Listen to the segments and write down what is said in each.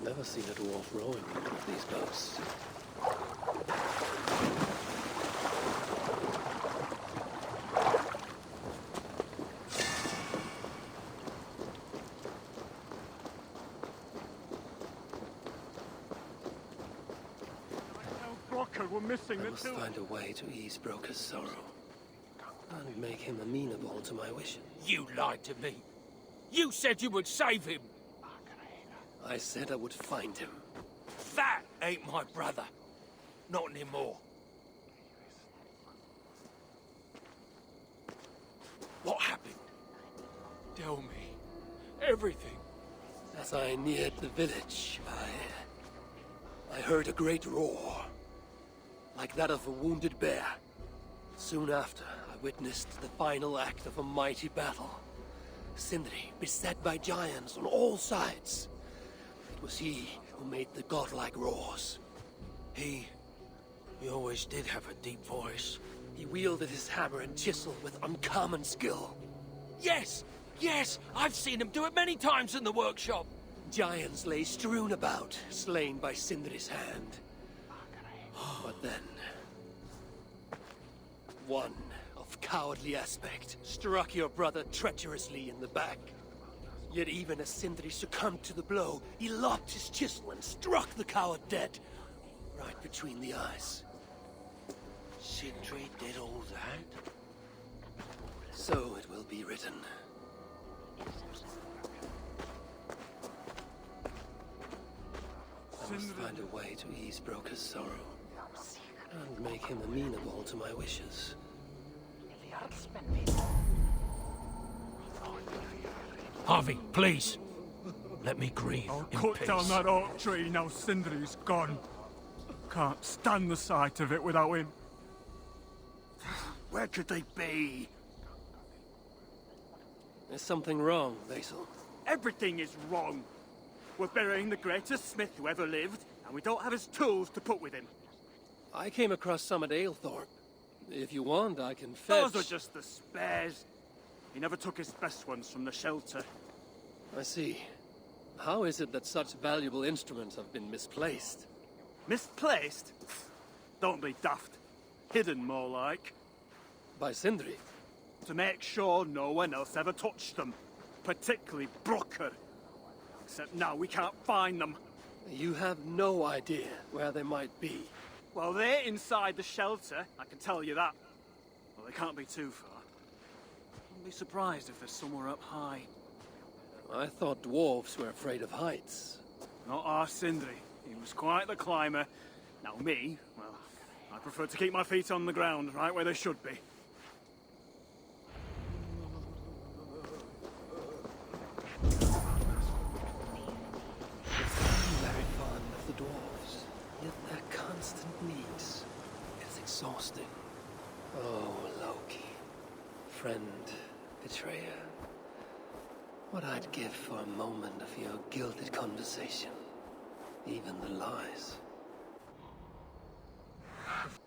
Never seen a dwarf rowing with these boats. We're missing I must find a way to ease Broker's sorrow and make him amenable to my wishes. You lied to me. You said you would save him. I said I would find him. That ain't my brother. Not anymore. What happened? Tell me. Everything. As I neared the village, I heard a great roar, like that of a wounded bear. Soon after, I witnessed the final act of a mighty battle. Sindri beset by giants on all sides. It was he who made the godlike roars. He always did have a deep voice. He wielded his hammer and chisel with uncommon skill. Yes! Yes! I've seen him do it many times in the workshop. Giants lay strewn about, slain by Sindri's hand. But then, one of cowardly aspect struck your brother treacherously in the back. Yet even as Sindri succumbed to the blow, he lopped his chisel and struck the coward dead, right between the eyes. Sindri did all that? So it will be written. I must find a way to ease Broker's sorrow and make him amenable to my wishes. Harvey, please. Let me grieve I'll in cut peace. down that oak tree now Sindri's gone. Can't stand the sight of it without him. Where could they be? There's something wrong, Basil. Everything is wrong. We're burying the greatest smith who ever lived, and we don't have his tools to put with him. I came across some at Aylthorpe. If you want, I can fetch... Those are just the spares. He never took his best ones from the shelter. I see. How is it that such valuable instruments have been misplaced? Misplaced? Don't be daft. Hidden, more like. By Sindri? To make sure no one else ever touched them. Particularly Broker. Except now we can't find them. You have no idea where they might be. Well, they're inside the shelter, I can tell you that. Well, they can't be too far. Wouldn't be surprised if they're somewhere up high. I thought dwarves were afraid of heights. Not our Sindri. He was quite the climber. Now me, well, I prefer to keep my feet on the ground, right where they should be. I'm very fond of the dwarves, yet their constant needs is exhausting. Oh, Loki. Friend, betrayer. What I'd give for a moment of your gilded conversation. Even the lies. If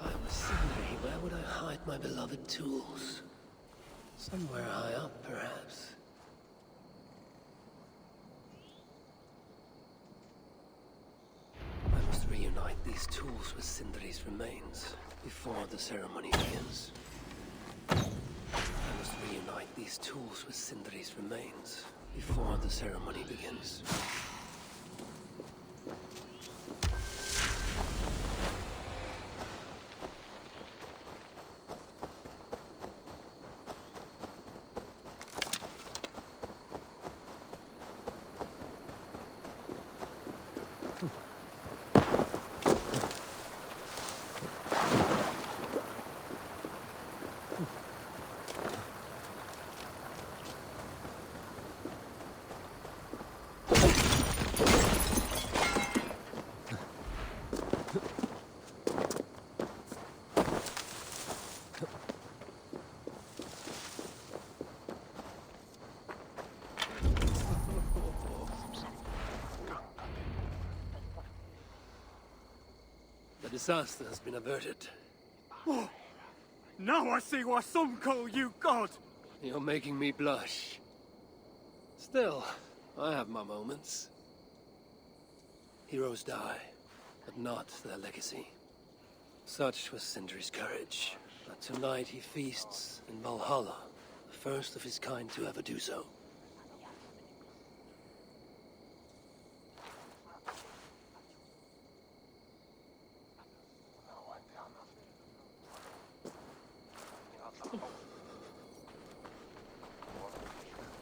I was Sindri, where would I hide my beloved tools? Somewhere high up, perhaps. I must reunite these tools with Sindri's remains before the ceremony begins. I must reunite these tools with Sindri's remains before the ceremony begins. disaster has been averted. Oh, now I see why some call you God! You're making me blush. Still, I have my moments. Heroes die, but not their legacy. Such was Sindri's courage, that tonight he feasts in Valhalla, the first of his kind to ever do so.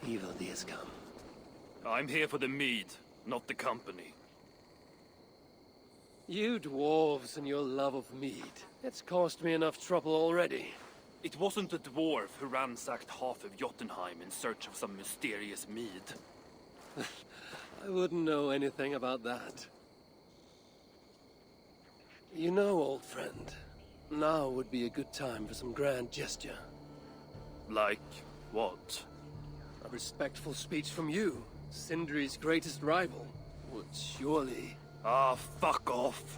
Evil days come. I'm here for the mead, not the company. You dwarves and your love of mead. It's caused me enough trouble already. It wasn't a dwarf who ransacked half of Jotunheim in search of some mysterious mead. I wouldn't know anything about that. You know, old friend, now would be a good time for some grand gesture. Like what? A respectful speech from you, Sindri's greatest rival, would surely... Ah, fuck off.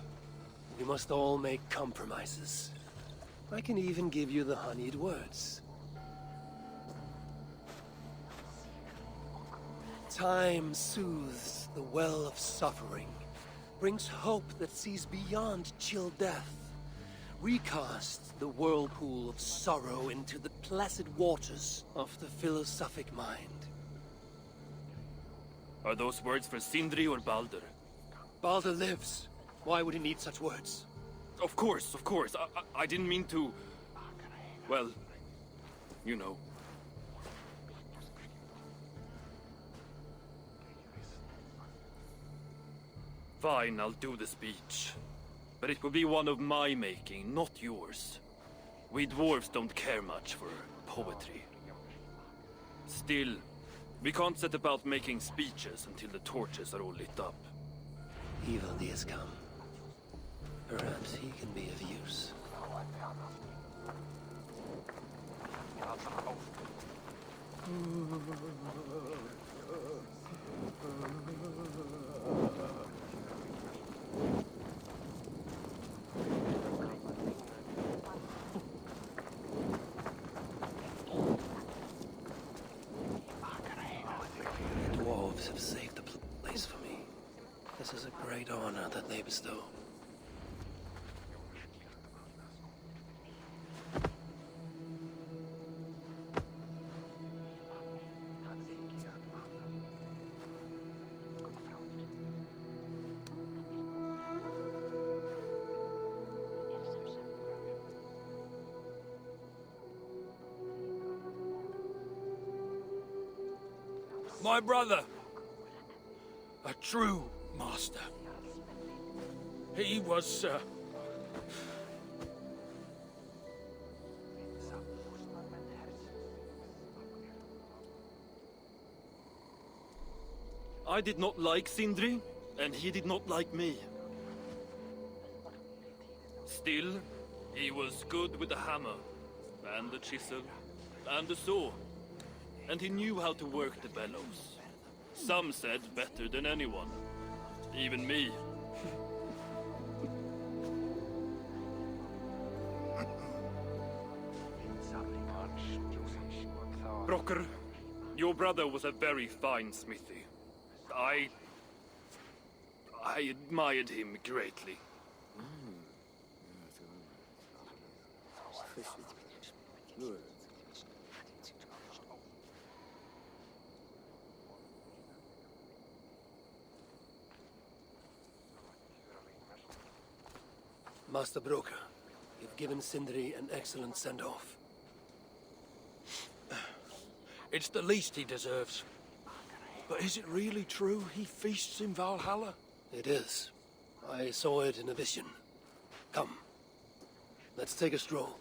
We must all make compromises. I can even give you the honeyed words. Time soothes the well of suffering, brings hope that sees beyond chill death, recasts the whirlpool of sorrow into the placid waters of the philosophic mind. Are those words for Sindri or Baldur? Baldur lives. Why would he need such words? Of course, of course. I didn't mean to... Well, you know. Fine, I'll do the speech. But it will be one of my making, not yours. We dwarves don't care much for poetry. Still, we can't set about making speeches until the torches are all lit up. Evil days come. Perhaps he can be of use. The dwarves have saved the place for me. This is a great honor that they bestow. My brother. A true master. He was, I did not like Sindri, and he did not like me. Still, he was good with the hammer, and the chisel, and the saw. And he knew how to work the bellows. Some said better than anyone. Even me. Brocker, your brother was a very fine smithy. I admired him greatly. Master Broker, you've given Sindri an excellent send-off. it's the least he deserves. But is it really true he feasts in Valhalla? It is. I saw it in a vision. Come, let's take a stroll.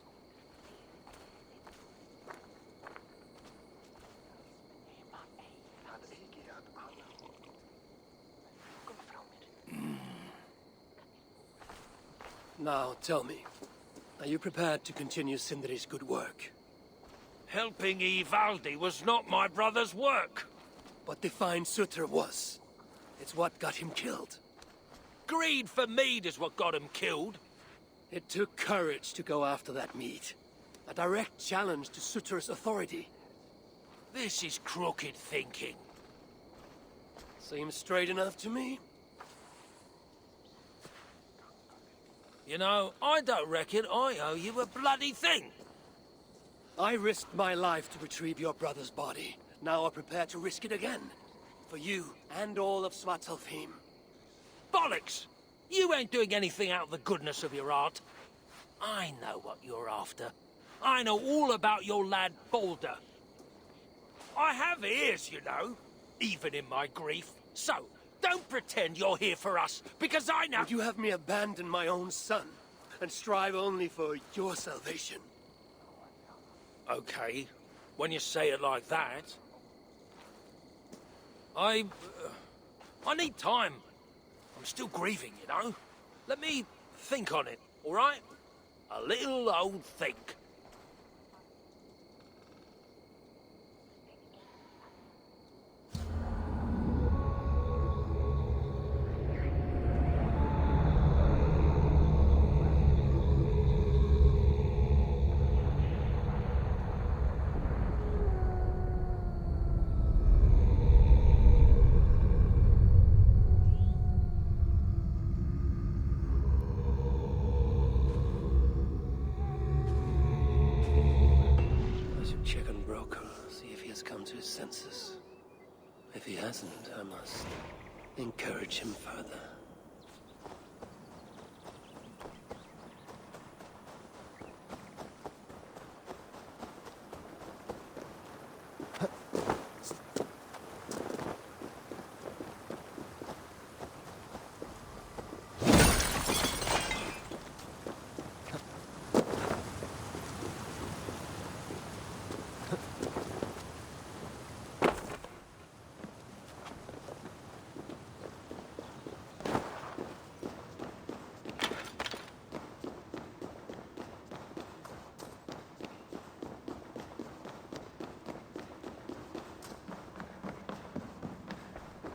Now, tell me, are you prepared to continue Sindri's good work? Helping Ivaldi was not my brother's work. But the fine Sutra was. It's what got him killed. Greed for mead is what got him killed. It took courage to go after that meat. A direct challenge to Sutur's authority. This is crooked thinking. Seems straight enough to me. You know, I don't reckon I owe you a bloody thing. I risked my life to retrieve your brother's body. Now I'm prepared to risk it again. For you and all of Svartalfheim. Bollocks! You ain't doing anything out of the goodness of your heart. I know what you're after. I know all about your lad Balder. I have ears, you know, even in my grief. So, don't pretend you're here for us, because I know— Would you have me abandon my own son, and strive only for your salvation? Okay, when you say it like that. I need time. I'm still grieving, you know? Let me think on it, all right? A little old think. I should check on Broker, see if he has come to his senses. If he hasn't, I must encourage him further.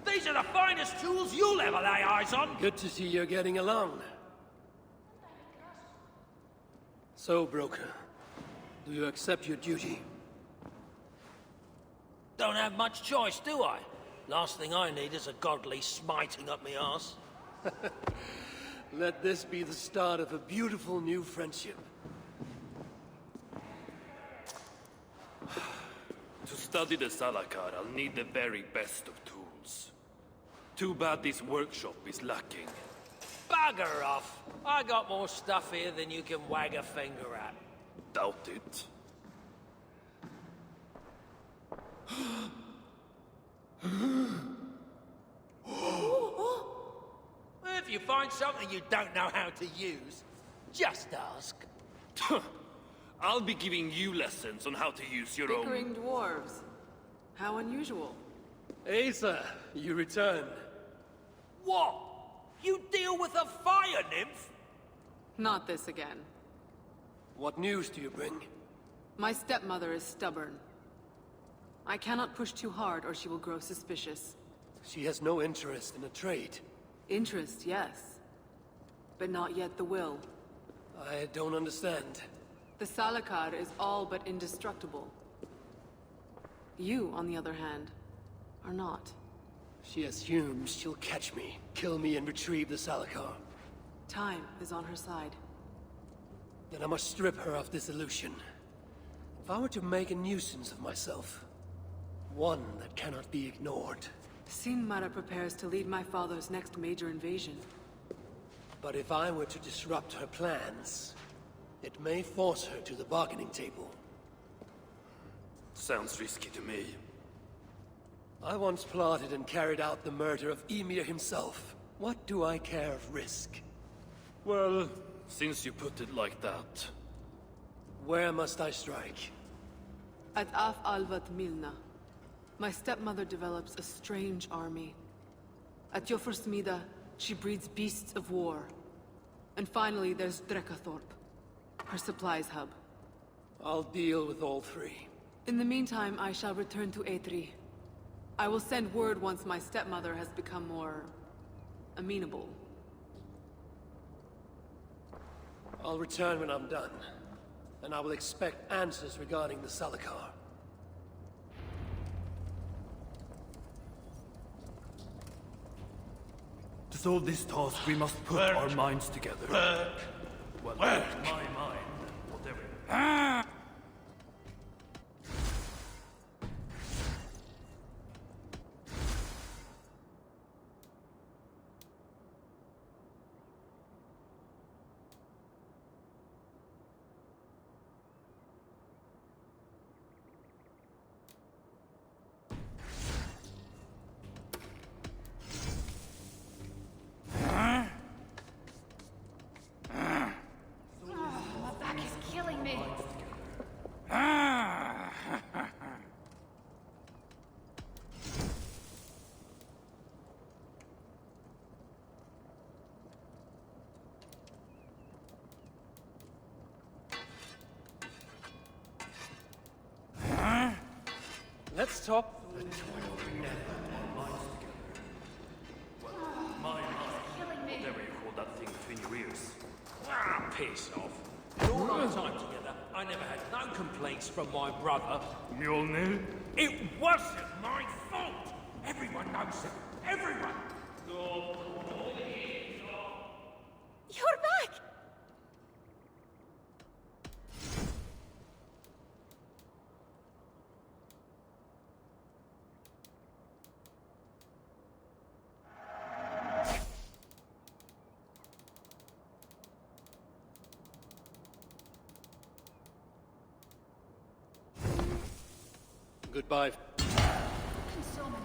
These are the finest tools you'll ever lay eyes on! Good to see you're getting along. So, Broker, do you accept your duty? Don't have much choice, do I? Last thing I need is a godly smiting up me arse. Let this be the start of a beautiful new friendship. To study the Salakar, I'll need the very best of tools. Too bad this workshop is lacking. Bugger off! I got more stuff here than you can wag a finger at. Doubt it. If you find something you don't know how to use, just ask. I'll be giving you lessons on how to use your own. Bickering dwarves. How unusual. Asa, you returned. What? You deal with a fire nymph? Not this again. What news do you bring? My stepmother is stubborn. I cannot push too hard or she will grow suspicious. She has no interest in a trade. Interest, yes. But not yet the will. I don't understand. The Salakar is all but indestructible. You, on the other hand, are not. She assumes she'll catch me, kill me, and retrieve the Salakar. Time is on her side. Then I must strip her of this illusion. If I were to make a nuisance of myself, one that cannot be ignored. Sinmara prepares to lead my father's next major invasion. But if I were to disrupt her plans, it may force her to the bargaining table. Sounds risky to me. I once plotted and carried out the murder of Ymir himself. What do I care of risk? Well, since you put it like that. Where must I strike? At Af Alvat Milna, my stepmother develops a strange army. At Jofursmida, she breeds beasts of war. And finally, there's Drekathorp, her supplies hub. I'll deal with all three. In the meantime, I shall return to Eitri. I will send word once my stepmother has become more amenable. I'll return when I'm done, and I will expect answers regarding the Salakar. To solve this task, we must put our minds together. Well, my mind, whatever. My back is killing me. Let's talk. Whatever you call that thing between your ears. Ah, piss off. In all our time together, I never had no complaints from my brother. Mjolnir? It wasn't my fault! Everyone knows it. Everyone! You're back! Goodbye. And so many